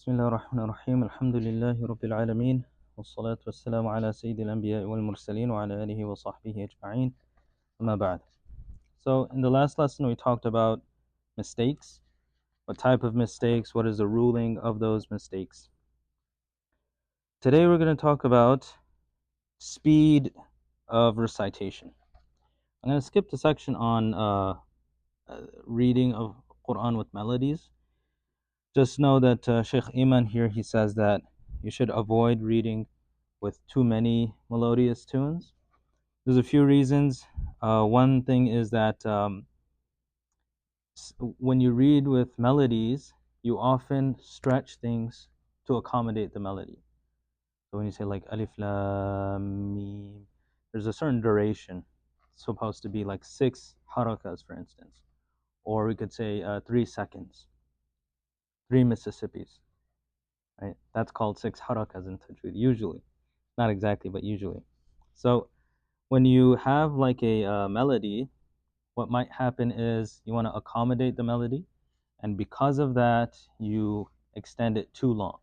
بسم الله الرحمن الرحيم الحمد لله رب العالمين والصلاة والسلام على سيد الأنبياء والمرسلين وعلى آله وصحبه أجمعين أما بعد. So in the last lesson we talked about mistakes, what type of mistakes, what is the ruling of those mistakes. Today we're going to talk about speed of recitation. I'm going to skip the section on reading of Quran with melodies. Just know that Sheikh Iman here, he says that you should avoid reading with too many melodious tunes. There's a few reasons. One thing is that when you read with melodies, you often stretch things to accommodate the melody. So when you say like alif lam mim, there's a certain duration. It's supposed to be like 6 harakas, for instance, or we could say 3 seconds, 3 Mississippis. Right? That's called 6 harakas in tajweed, usually. Not exactly, but usually. So when you have like a melody, what might happen is you want to accommodate the melody, and because of that, you extend it too long.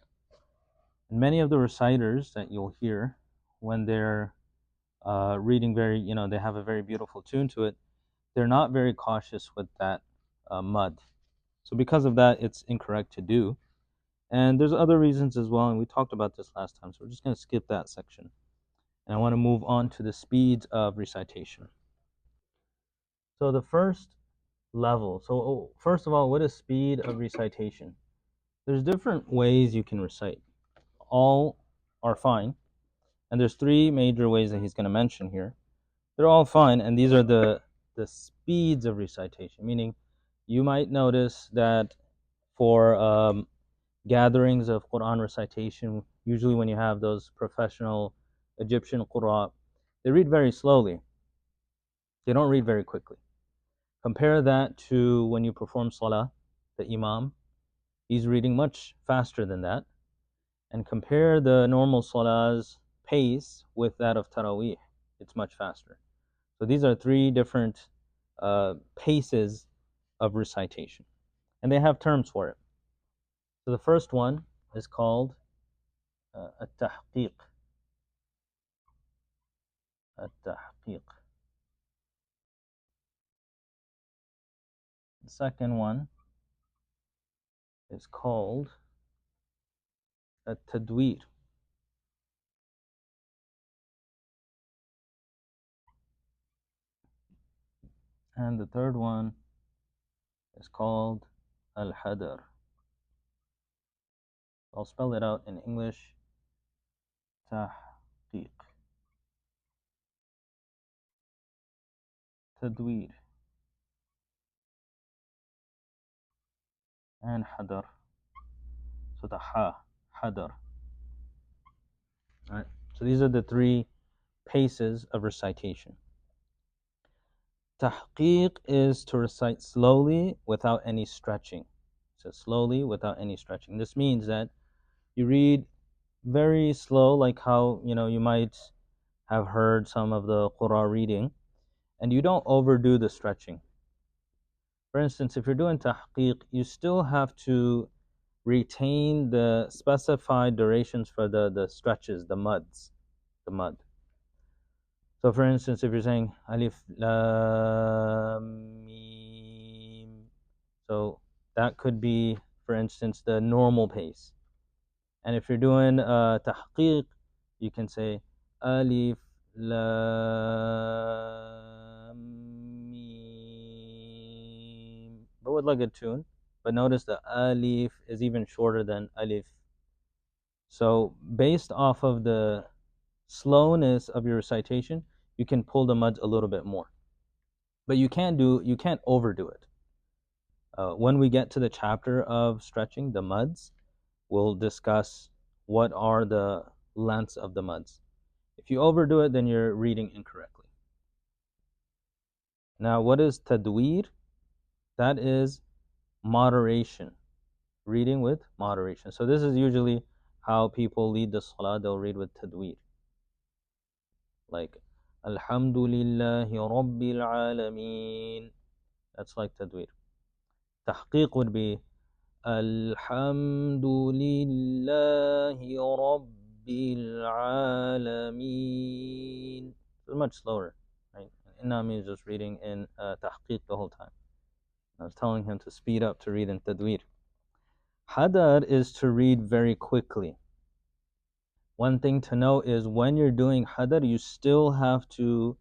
And many of the reciters that you'll hear, when they're reading they have a very beautiful tune to it, they're not very cautious with that mud. So because of that, it's incorrect to do. And there's other reasons as well, and we talked about this last time, so we're just going to skip that section. And I want to move on to the speeds of recitation. So the first level. So first of all, what is speed of recitation? There's different ways you can recite. All are fine. And there's 3 major ways that he's going to mention here. They're all fine, and these are the speeds of recitation, meaning you might notice that for gatherings of Quran recitation, usually when you have those professional Egyptian Qur'an, they read very slowly. They don't read very quickly. Compare that to when you perform Salah, the Imam, he's reading much faster than that. And compare the normal Salah's pace with that of Taraweeh, it's much faster. So these are 3 different paces of recitation. And they have terms for it. So the first one is called at-tahqiq. At-tahqiq. The second one is called at-tadweer. And the third one is called al-hadar. I'll spell it out in English. Tahqiq, tadweer, and hadar. So the hadar. All right. So these are the 3 paces of recitation. Tahqiq is to recite slowly without any stretching. So slowly without any stretching. This means that you read very slow, like how you might have heard some of the Qur'an reading, and you don't overdo the stretching. For instance, if you're doing tahqiq, you still have to retain the specified durations for the stretches, the mud. So for instance, if you're saying alif lam mim, so that could be, for instance, the normal pace. And if you're doing tahqiq, you can say alif lam mim, but with like a tune. But notice the alif is even shorter than alif. So based off of the slowness of your recitation, you can pull the muds a little bit more. But you can't overdo it. When we get to the chapter of stretching, the muds, we'll discuss what are the lengths of the muds. If you overdo it, then you're reading incorrectly. Now, what is tadweer? That is moderation, reading with moderation. So this is usually how people lead the salah. They'll read with tadweer, like Alhamdulillahi Rabbil Alameen. That's like tadweer. Tahqiq would be Alhamdulillahi رب العالمين. It's much slower, right? Inna means just reading in tahqiq the whole time. I was telling him to speed up to read in tadwir. Hadar is to read very quickly. One thing to know is when you're doing hadar, you still have to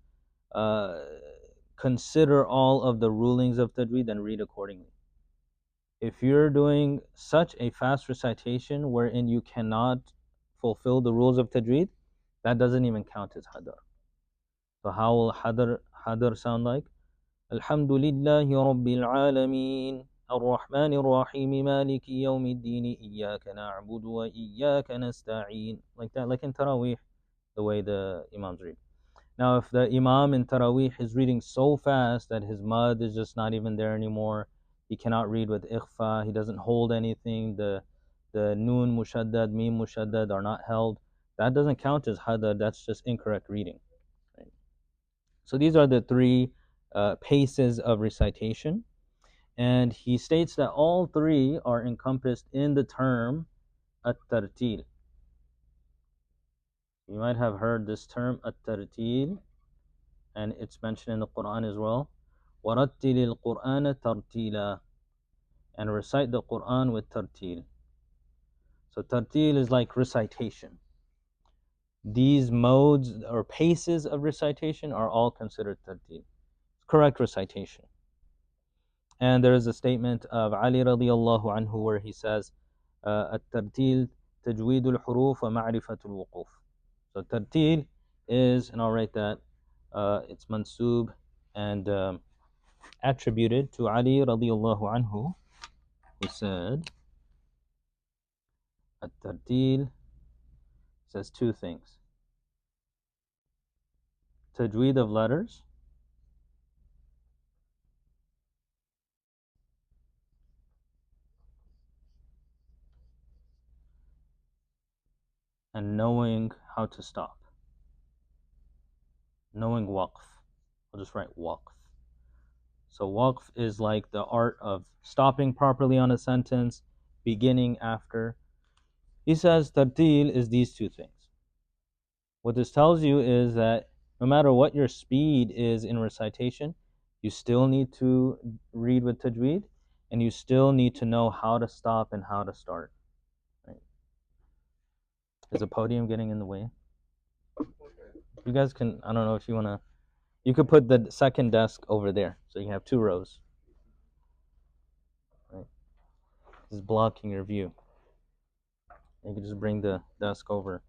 uh, consider all of the rulings of tajweed and read accordingly. If you're doing such a fast recitation wherein you cannot fulfill the rules of tajweed, that doesn't even count as hadar. So how will hadar sound like? Alhamdulillahi Rabbil Alameen Ar-Rahman Ar-Rahim Maliki Yawmiddin Iyyaka na'budu wa Iyyaka nasta'een. Like that, like in Taraweeh, the way the Imams read. Now, if the Imam in Taraweeh is reading so fast that his mud is just not even there anymore, he cannot read with ikhfa, he doesn't hold anything, the noon mushaddad, mim mushaddad are not held, that doesn't count as hadad, that's just incorrect reading. Right? So these are the three paces of recitation. And he states that all three are encompassed in the term at-tartil. You might have heard this term at-tartil, and it's mentioned in the Quran as well. وَرَتِّلِ الْقُرْآنَ تَرْتِيلًا, and recite the Quran with tartil. So tartil is like recitation. These modes or paces of recitation are all considered tartil. Correct recitation. And there is a statement of Ali radiallahu anhu where he says, الترتيل تجويد الحروف ومعرفة الوقوف. So tartil is, and I'll write that, it's mansub and attributed to Ali radiallahu anhu, who said, الترتيل says two things. Tajweed of letters and knowing how to stop. Knowing waqf. I'll just write waqf. So waqf is like the art of stopping properly on a sentence, beginning after. He says tartil is these two things. What this tells you is that no matter what your speed is in recitation, you still need to read with tajweed, and you still need to know how to stop and how to start. Right? Is the podium getting in the way? You guys can, I don't know if you want to, you could put the second desk over there, so you have two rows. Right? This is blocking your view. You can just bring the desk over.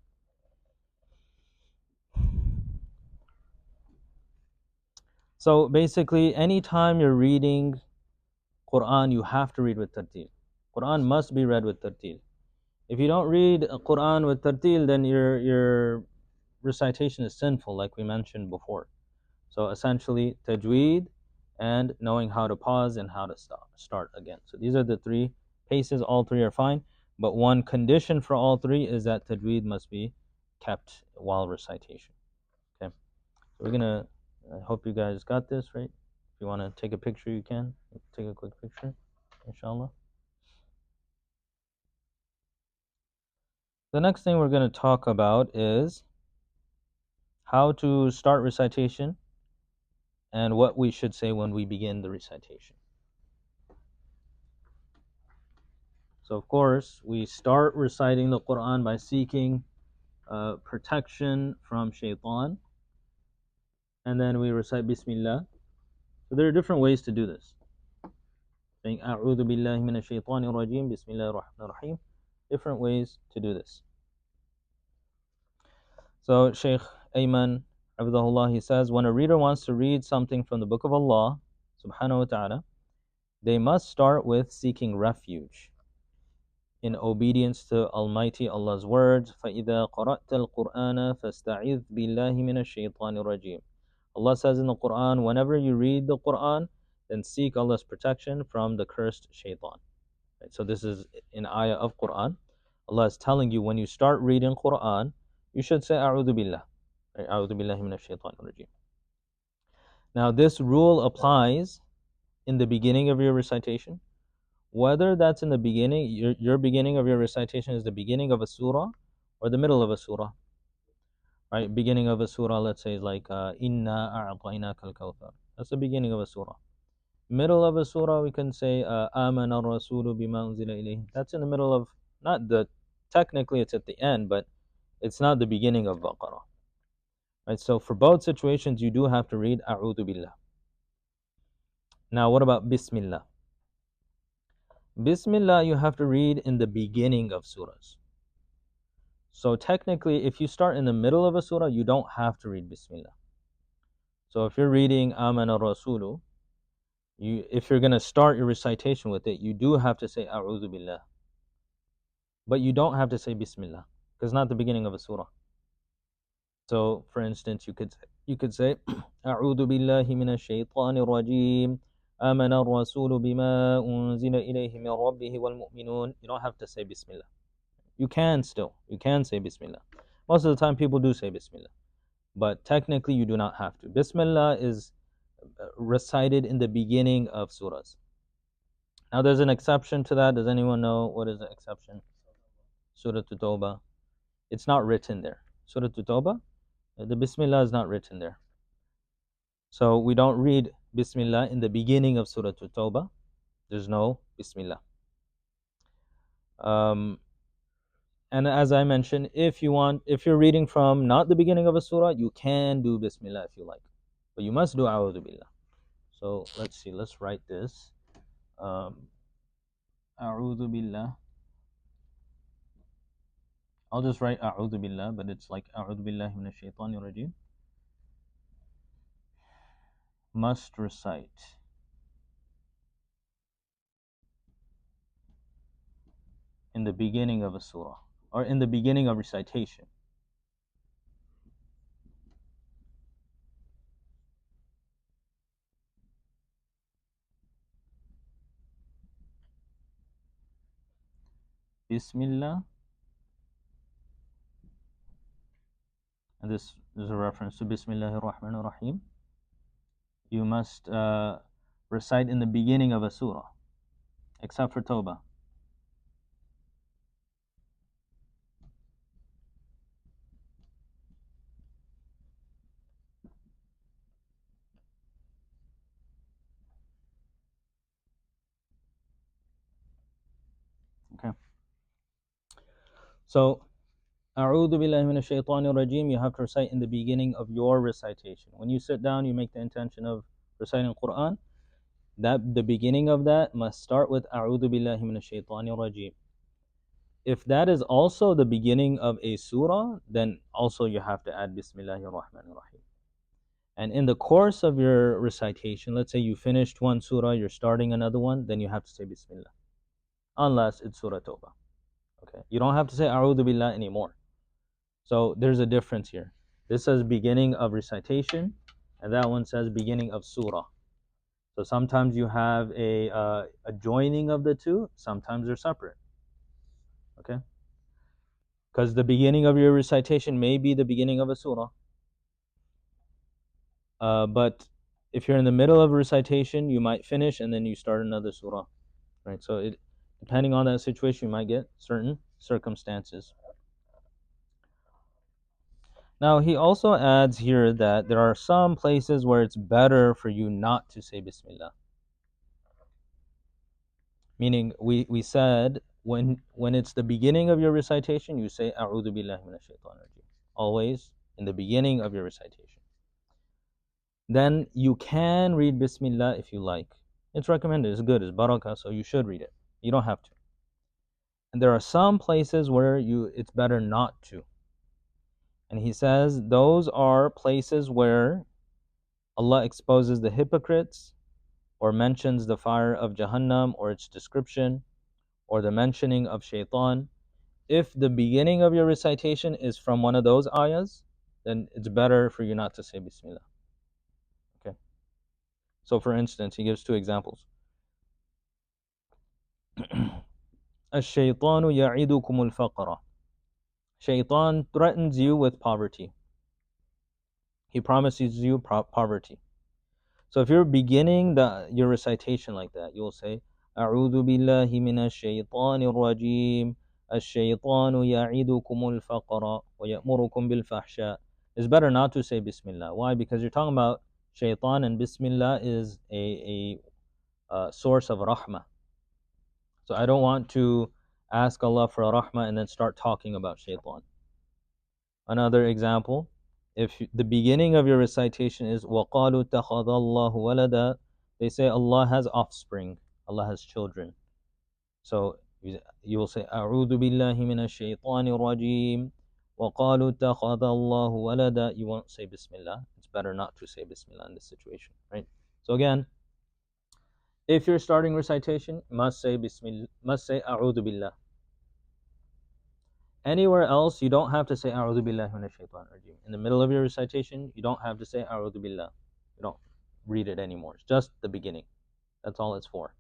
So basically, anytime you're reading Quran, you have to read with tartil. Quran must be read with tartil. If you don't read Quran with tartil, then your recitation is sinful, like we mentioned before. So essentially, tajweed and knowing how to pause and how to start again. So these are the three paces. All three are fine, but one condition for all three is that tajweed must be kept while recitation. Okay, so we're gonna. I hope you guys got this right. If you want to take a picture, you can take a quick picture, inshallah. The next thing we're going to talk about is how to start recitation and what we should say when we begin the recitation. So, of course, we start reciting the Quran by seeking protection from shaitan, and then we recite Bismillah. So, there are different ways to do this. Saying A'udhu billahi minash shaitanir rajim, Bismillahir Rahmanir Rahim. Different ways to do this. So, Shaykh Ayman Abdullah, he says, when a reader wants to read something from the Book of Allah, subhanahu wa ta'ala, they must start with seeking refuge in obedience to Almighty Allah's words. فَإِذَا قَرَأْتَ الْقُرْآنَ فَاسْتَعِذْ بِاللَّهِ مِنَ الشَّيْطَانِ الرَّجِيمِ. Allah says in the Quran, whenever you read the Quran, then seek Allah's protection from the cursed shaitan. Right? So this is an ayah of Quran. Allah is telling you when you start reading Quran, you should say أعوذ بالله. أعوذ بالله من الشيطان الرجيم. Now this rule applies in the beginning of your recitation. whether that's in the beginning, your beginning of your recitation is the beginning of a surah or the middle of a surah, right? Beginning of a surah, let's say, is like Inna a'tainaka al-kawthar. That's the beginning of a surah. Middle of a surah, we can say Amana ar-rasulu bima unzila ilayhi. That's in the middle of, not the, technically it's at the end, but it's not the beginning of Baqarah. Right? So for both situations, you do have to read A'udhu Billah. Now, what about Bismillah? Bismillah, you have to read in the beginning of surahs. So technically, if you start in the middle of a surah, you don't have to read Bismillah. So if you're reading Amana Rasulu, if you're going to start your recitation with it, you do have to say A'udhu Billah. But you don't have to say Bismillah, because it's not the beginning of a surah. So, for instance, you could say أعوذ بالله من الشيطان الرجيم آمن الرسول بما أنزل إليه من ربه والمؤمنون. You don't have to say Bismillah. You can say Bismillah. Most of the time people do say Bismillah, but technically you do not have to. Bismillah is recited in the beginning of surahs. Now there's an exception to that. Does anyone know what is the exception? Surah Tawbah. It's not written there. Surah Tawbah, the Bismillah is not written there. So we don't read Bismillah in the beginning of Surah Tawbah. There's no Bismillah. And as I mentioned, if you're reading from not the beginning of a surah, you can do Bismillah if you like, but you must do A'udhu Billah. So let's see. Let's write this. A'udhu Billah. I'll just write A'udhu Billah, but it's like A'udhu Billahi minash shaitanir rajim. Must recite in the beginning of a surah, or in the beginning of recitation. Bismillah. And this is a reference to Bismillahir Rahmanir Rahim. You must recite in the beginning of a surah, except for Tawbah. Okay. So, A'udhu billahi minash shaitanir rajim, you have to recite in the beginning of your recitation. When you sit down, you make the intention of reciting Quran. That the beginning of that must start with A'udhu billahi minash shaitanir rajim. If that is also the beginning of a surah, then also you have to add Bismillahir Rahmanir Rahim. And in the course of your recitation, let's say you finished one surah, you're starting another one, then you have to say Bismillah, unless it's Surah Tawbah. Okay, you don't have to say A'udhu Billah anymore. So there's a difference here. This says beginning of recitation, and that one says beginning of surah. So sometimes you have a joining of the two, sometimes they're separate. Okay, because the beginning of your recitation may be the beginning of a surah, but if you're in the middle of a recitation, you might finish and then you start another surah. Right? So depending on that situation, you might get certain circumstances. Now, he also adds here that there are some places where it's better for you not to say Bismillah. Meaning, we said when it's the beginning of your recitation, you say A'udhu Billahi Minash Shaitanir Rajim. Always in the beginning of your recitation. Then you can read Bismillah if you like. It's recommended, it's good, it's barakah, so you should read it. You don't have to. And there are some places where it's better not to. And he says those are places where Allah exposes the hypocrites, or mentions the fire of Jahannam or its description, or the mentioning of shaitan. If the beginning of your recitation is from one of those ayahs, then it's better for you not to say Bismillah. Okay. So for instance, he gives two examples. الشيطان يعيدكم الفقر. Shaitan threatens you with poverty. He promises you poverty. So if you're beginning your recitation like that, you'll say, أعوذ بالله من الشيطان الرجيم الشيطان يعدكم الفقر ويأمركم بالفحشاء. It's better not to say Bismillah. Why? Because you're talking about shaitan, and Bismillah is a source of rahmah. So I don't want to ask Allah for a rahmah and then start talking about shaitan. Another example, if the beginning of your recitation is وَقَالُوا اتَّخَذَ اللَّهُ وَلَدًا, they say Allah has offspring, Allah has children. So you will say أعوذ بالله من الشيطان الرجيم وقالوا اتخذ الله ولدا. You won't say Bismillah. It's better not to say Bismillah in this situation, right? So again, if you're starting recitation, must say Bismillah, must say أعوذ بالله. Anywhere else, you don't have to say أعوذ بالله من الشيطان الرجيم. In the middle of your recitation, you don't have to say أعوذ بالله. You don't read it anymore. It's just the beginning. That's all it's for.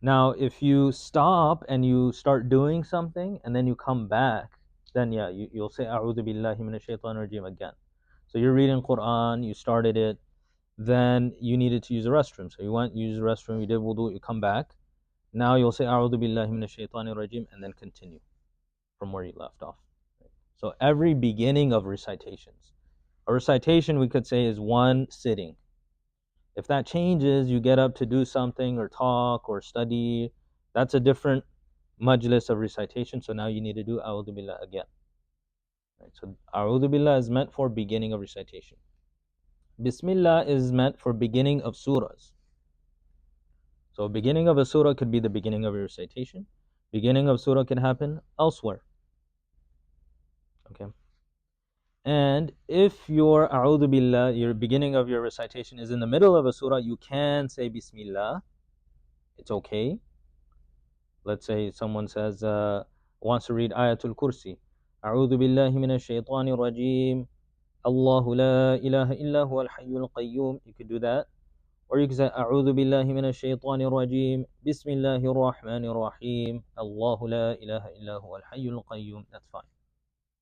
Now, if you stop and you start doing something and then you come back, then yeah, you'll say A'udhu billahi minash shaitanir rajim again. So you're reading Quran, you started it, then you needed to use the restroom. So you went, you used the restroom, you did wudu, you come back. Now you'll say A'udhu billahi minash shaitanir rajim and then continue from where you left off. So every beginning of recitations, a recitation we could say is one sitting. If that changes, you get up to do something or talk or study, that's a different majlis of recitation. So now you need to do A'udhu Billah again. Right? So A'udhu Billah is meant for beginning of recitation. Bismillah is meant for beginning of surahs. So beginning of a surah could be the beginning of your recitation. Beginning of surah can happen elsewhere. Okay. And if your A'udhu Billah, your beginning of your recitation is in the middle of a surah, you can say Bismillah. It's okay. Let's say someone says, wants to read Ayatul Kursi. أعوذ بالله من الشيطان الرجيم الله لا إله إلا هو الحي القيوم. You could do that. Or you could say أعوذ بالله من الشيطان الرجيم بسم الله الرحمن الرحيم الله لا إله إلا هو الحي القيوم. That's fine.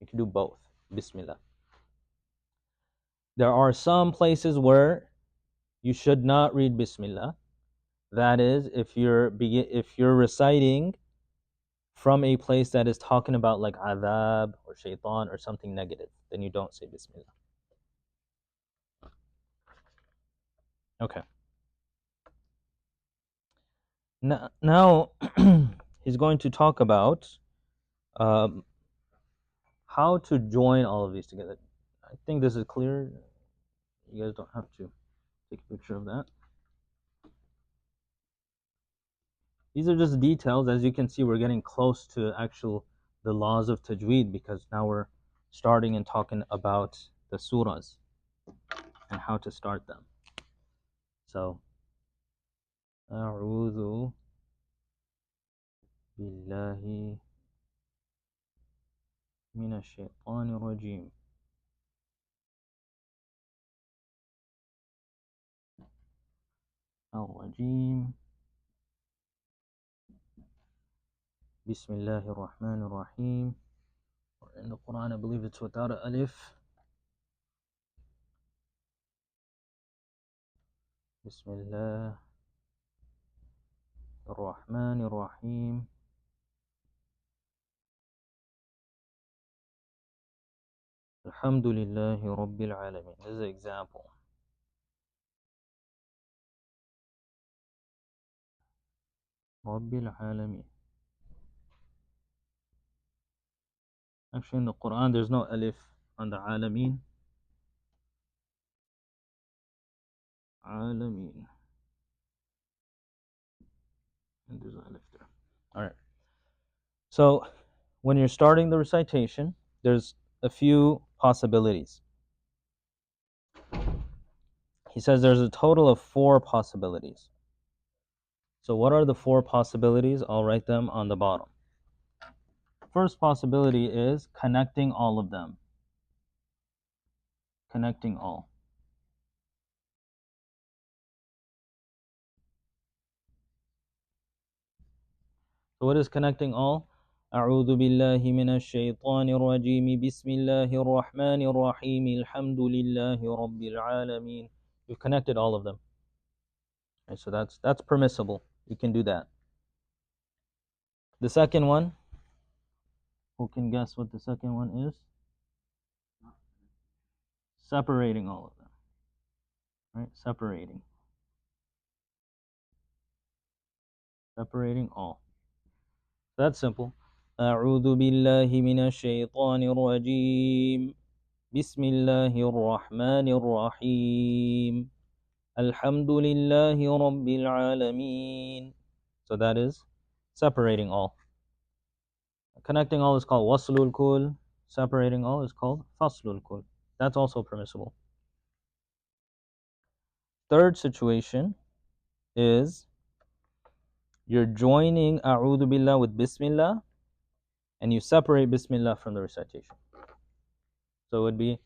You can do both. Bismillah. There are some places where you should not read Bismillah. That is, if you're reciting from a place that is talking about like adhab or shaitan or something negative, then you don't say Bismillah. Okay. Now he's going to talk about how to join all of these together. I think this is clear. You guys don't have to take a picture of that. These are just details. As you can see, we're getting close to the laws of tajweed, because now we're starting and talking about the surahs and how to start them. So, أعوذ بالله من الشيطان الرجيم بسم الله الرحمن الرحيم. In the Quran, I believe it's without an alif. بسم الله الرحمن الرحيم الحمد لله رب العالمين. This is an example. رب العالمين. Actually, in the Quran, there's no alif on the alamin. Alamin. And there's an alif there. All right. So, when you're starting the recitation, there's a few possibilities. He says there's a total of 4 possibilities. So, what are the 4 possibilities? I'll write them on the bottom. First possibility is connecting all of them. Connecting all. So what is connecting all? أعوذ بالله من الشيطان الرجيم بسم الله الرحمن الرحيم الحمد لله رب العالمين. You've connected all of them. Right, so that's permissible. You can do that. The second one, who can guess what the second one is? Separating all of them. Right? Separating all. That's simple. أعوذ بالله من الشيطان الرجيم بسم الله الرحمن الرحيم الحمد لله رب العالمين. So that is separating all. Connecting all is called waslul kul. Separating all is called faslul kul. That's also permissible. Third situation is you're joining a'udhu billah with bismillah and you separate bismillah from the recitation. So it would be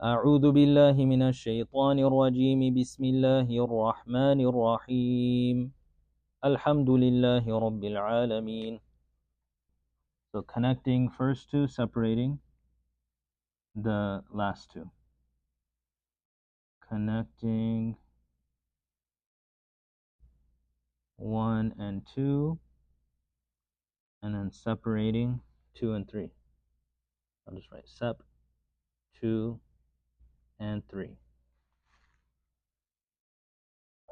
أعوذ بالله من الشيطان الرجيم بسم الله الرحمن الرحيم الحمد لله رب العالمين. So connecting first two, separating the last two. Connecting 1 and 2, and then separating 2 and 3. I'll just write sep 2 and 3.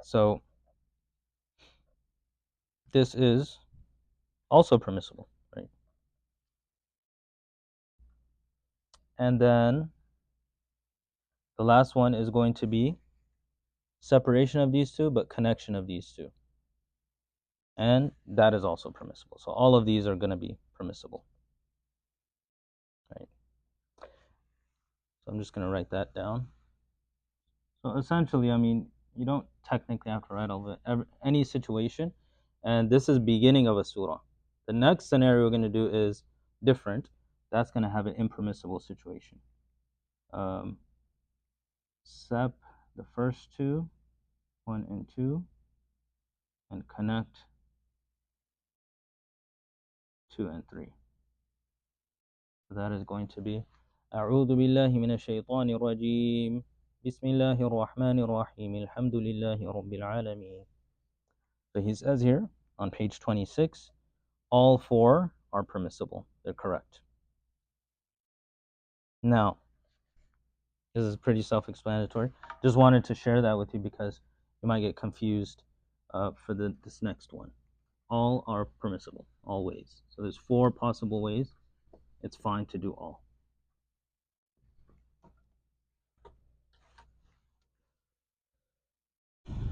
So this is also permissible, right? And then the last one is going to be separation of these two, but connection of these two. And that is also permissible. So all of these are going to be permissible, right? So I'm just going to write that down. So essentially, I mean, you don't technically have to write all of it, any situation. And this is beginning of a surah. The next scenario we're going to do is different. That's going to have an impermissible situation. Sep the first two, 1 and 2, and connect 2 and 3. So that is going to be أعوذ بالله من الشيطان الرجيم بسم الله الرحمن الرحيم الحمد لله رب العالمين. So he says here on page 26, all 4 are permissible. They're correct. Now, this is pretty self-explanatory. Just wanted to share that with you because you might get confused for this next one. All are permissible, all ways. So there's 4 possible ways. It's fine to do all.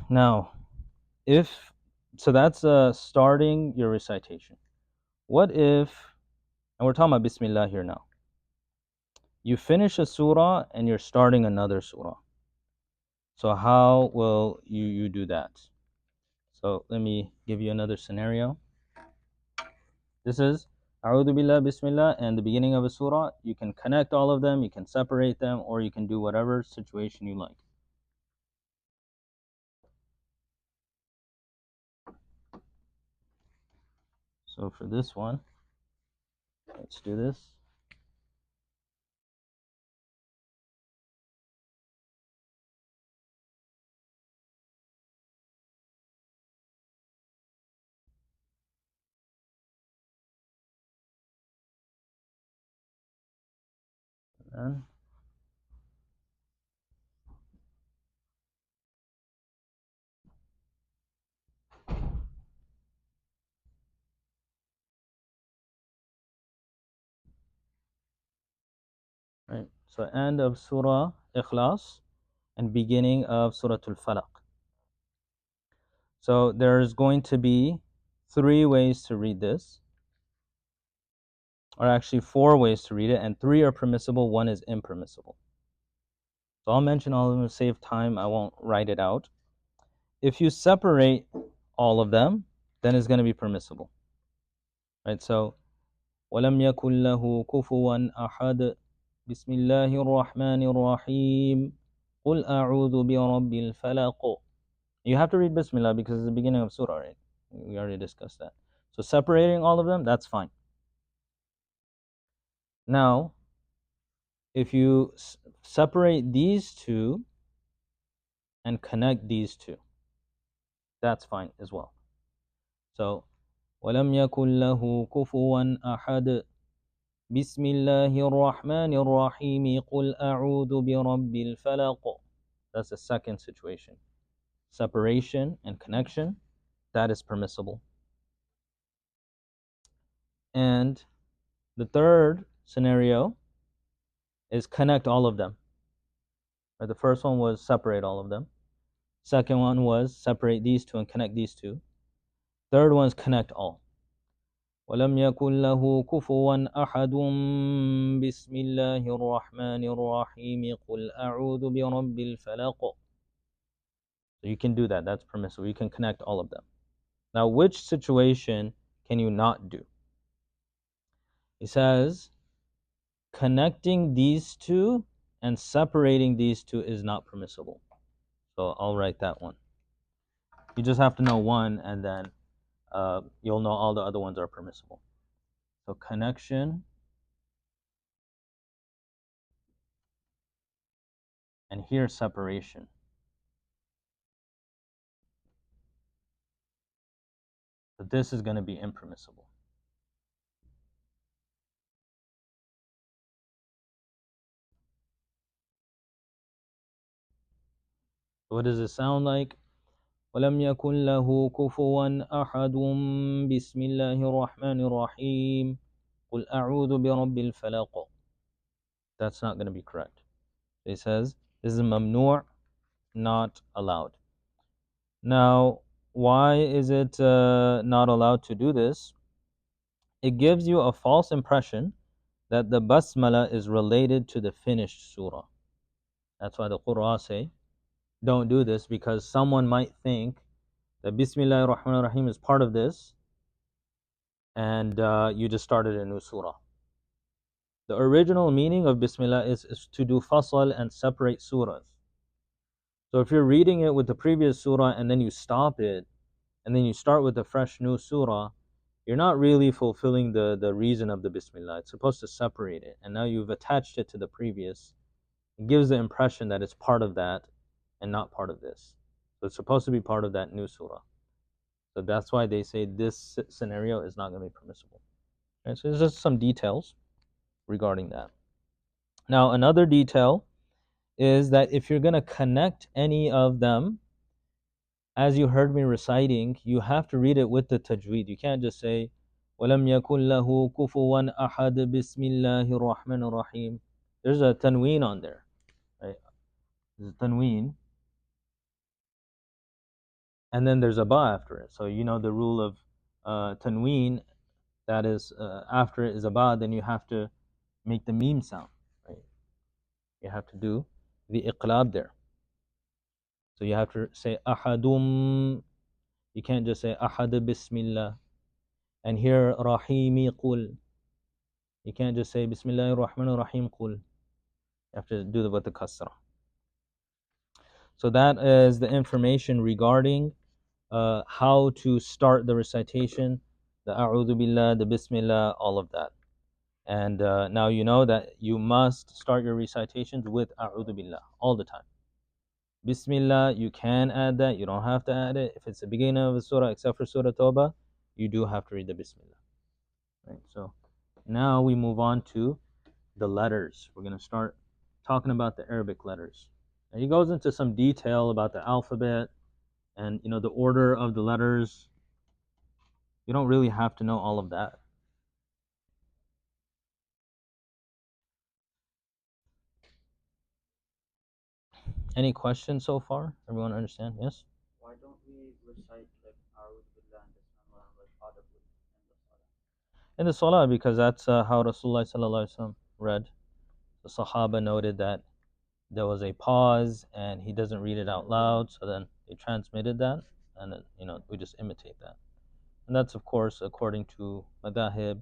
Now, so that's starting your recitation. What if, and we're talking about Bismillah here now, you finish a surah and you're starting another surah. So how will you do that? So let me give you another scenario. This is A'udhu Billah Bismillah and the beginning of a surah. You can connect all of them, you can separate them, or you can do whatever situation you like. So for this one, let's do this. And right, so end of Surah Ikhlas and beginning of Surah Al-Falaq. So there's going to be 3 ways to read this, or actually 4 ways to read it, and 3 are permissible, 1 is impermissible. So I'll mention all of them to save time. I won't write it out. If you separate all of them, then it's going to be permissible. Right? So وَلَمْ يَكُنْ لَهُ كُفُوًا أَحَدٌ بسم الله الرحمن الرحيم قُلْ أَعُوذُ بِرَبِّ الْفَلَقِ. You have to read Bismillah because it's the beginning of surah, right? We already discussed that. So separating all of them, that's fine. Now, if you separate these two and connect these two, that's fine as well. So وَلَمْ يَكُنْ لَهُ كُفُوًا أَحَدٌ بسم الله الرحمن الرحيم قل أعوذ برب الفلق. That's the second situation. Separation and connection, that is permissible. And the third scenario is connect all of them. The first one was separate all of them. Second one was separate these two and connect these two. Third one is connect all. ولم يكن له كفوا أحد بسم الله الرحمن الرحيم قل أعوذ برب الفلق. So you can do that. That's permissible. You can connect all of them. Now, which situation can you not do? He says, connecting these two and separating these two is not permissible. So I'll write that one. You just have to know one, and then you'll know all the other ones are permissible. So connection and here separation. So this is going to be impermissible. What does it sound like? ولم يكن له كفوا أحد بسم الله الرحمن الرحيم قل أعوذ برب الفلق. That's not going to be correct. It says this is mamnu', not allowed. Now, why is it not allowed to do this? It gives you a false impression that the basmala is related to the finished surah. That's why the Qur'an say, don't do this, because someone might think that Bismillahir Rahmanir Rahim is part of this, and you just started a new surah. The original meaning of Bismillah is to do fasal and separate surahs. So if you're reading it with the previous surah and then you stop it, and then you start with a fresh new surah, you're not really fulfilling the reason of the Bismillah. It's supposed to separate it, and now you've attached it to the previous. It gives the impression that it's part of that and not part of this. So it's supposed to be part of that new surah. So that's why they say this scenario is not going to be permissible. Right, so there's just some details regarding that. Now, another detail is that if you're going to connect any of them, as you heard me reciting, you have to read it with the tajweed. You can't just say, وَلَمْ يَكُنْ لَهُ كُفُوًا أَحَدٌ بِسْمِ اللَّهِ الرَّحْمَنِ الرَّحِيمِ. There's a tanween on there. Right? There's a tanween. And then there's a ba after it. So you know the rule of tanween, that is after it is a ba, then you have to make the meme sound. Right? You have to do the iqlab there. So you have to say ahadum. You can't just say ahad bismillah. And here rahimi qul. You can't just say bismillahir rahmanir rahim qul. You have to do the with the kasra. So that is the information regarding how to start the recitation, the a'udhu billah, the bismillah, all of that. And now you know that you must start your recitations with a'udhu billah all the time. Bismillah, you can add that, you don't have to add it. If it's the beginning of a surah, except for Surah Tawbah, you do have to read the Bismillah. Right? So now we move on to the letters. We're going to start talking about the Arabic letters. And he goes into some detail about the alphabet and the order of the letters. You don't really have to know all of that. Any questions so far? Everyone understand? Yes? Why don't we recite like A'udhu Billah and Bismillah like audibly in the Salah? In the Salah, because that's how Rasulullah sallallahu alaihi wasallam read. The Sahaba noted that there was a pause and he doesn't read it out loud, so then they transmitted that, and then we just imitate that. And that's of course according to madahib.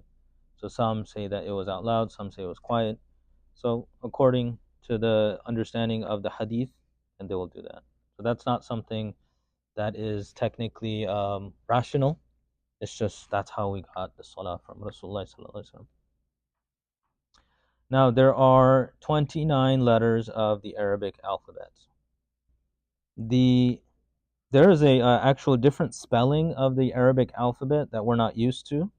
So some say that it was out loud, some say it was quiet. So according to the understanding of the hadith, and they will do that. So that's not something that is technically rational. It's just that's how we got the salah from Rasulullah sallallahu alaihi wasallam. Now there are 29 letters of the Arabic alphabet. The there is a actual different spelling of the Arabic alphabet that we're not used to.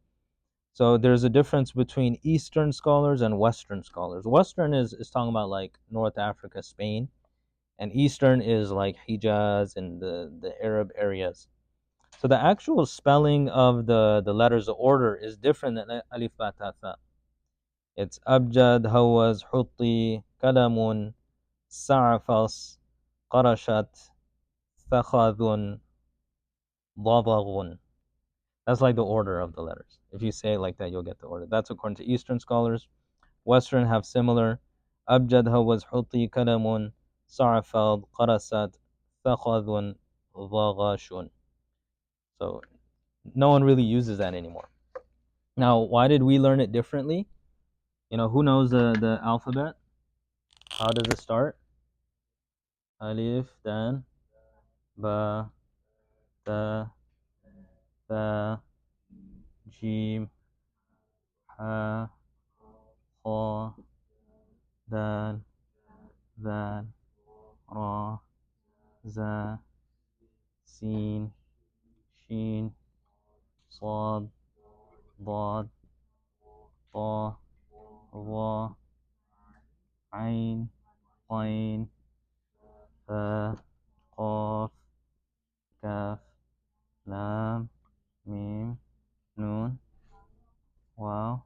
So there's a difference between Eastern scholars and Western scholars. Western is talking about like North Africa, Spain, and Eastern is like Hijaz and the Arab areas. So the actual spelling of the letters of order is different than Alif Ba Ta Tha. It's Abjad, Hawaz, Hutti, Kalamun, Sa'afas, Qarashat, Thakhadun, Dadagun. That's like the order of the letters. If you say it like that, you'll get the order. That's according to Eastern scholars. Western have similar. Abjad, Hawaz, Hutti, Kalamun, Sa'afad, Qarasat, Thakhadun, Dhagashun. So no one really uses that anymore. Now, why did we learn it differently? Who knows the alphabet? How does it start? Alif, then, ba, ta, tha, jim, ha, ha, dal, zal, ra, za, sin, shin, صاد, ضاد, طا, ظا, عين, قين, فا, قاف, كاف, لام, ميم, نون, واو,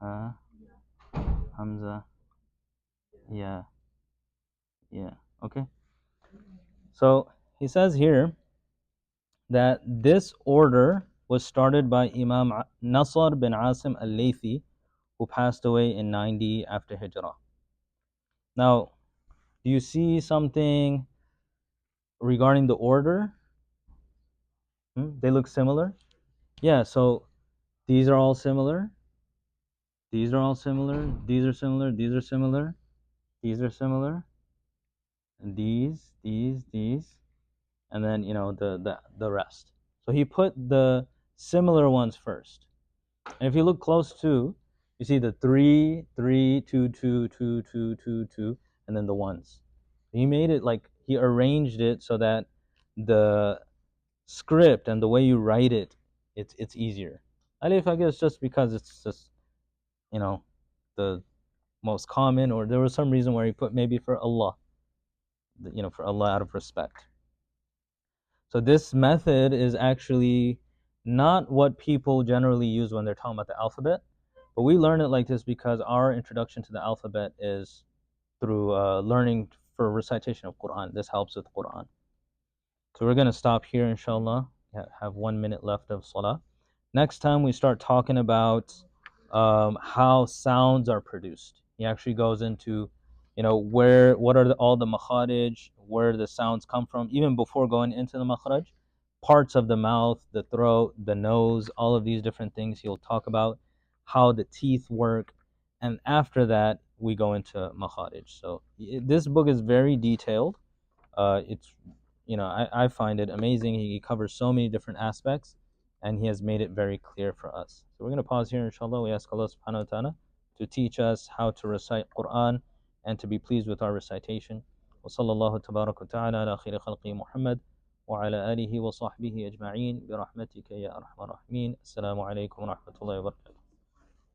ها, hamza, yeah, yeah. Okay. So he says here that this order was started by Imam Nasr bin Asim al-Laythi, who passed away in 90 after Hijrah. Now, do you see something regarding the order? They look similar? Yeah, so these are all similar. These are all similar. These are similar. These are similar. These are similar. And these, and then the rest. So he put the similar ones first. And if you look close to, you see the 3, 3, 2, 2, 2, 2, 2, 2, and then the ones. He made it like he arranged it so that the script and the way you write it, it's easier. Alif, I guess, just because it's just you know the most common, or there was some reason where he put maybe for Allah, for Allah out of respect. So this method is actually not what people generally use when they're talking about the alphabet, but we learn it like this because our introduction to the alphabet is through learning for recitation of Quran. This helps with Quran. So we're going to stop here, inshallah. Have 1 minute left of salah. Next time we start talking about how sounds are produced. He actually goes into, what are all the makharij, where the sounds come from, even before going into the makharij, parts of the mouth, the throat, the nose, all of these different things he'll talk about, how the teeth work, and after that we go into makharij. So this book is very detailed. It's I find it amazing. He covers so many different aspects, and he has made it very clear for us. So we're going to pause here, inshallah. We ask Allah subhanahu wa ta'ala to teach us how to recite Quran and to be pleased with our recitation. وصلى الله تبارك وتعالى على خير خلقه محمد وعلى آله وصحبه أجمعين برحمتك يا أرحم الراحمين. السلام عليكم ورحمة الله وبركاته.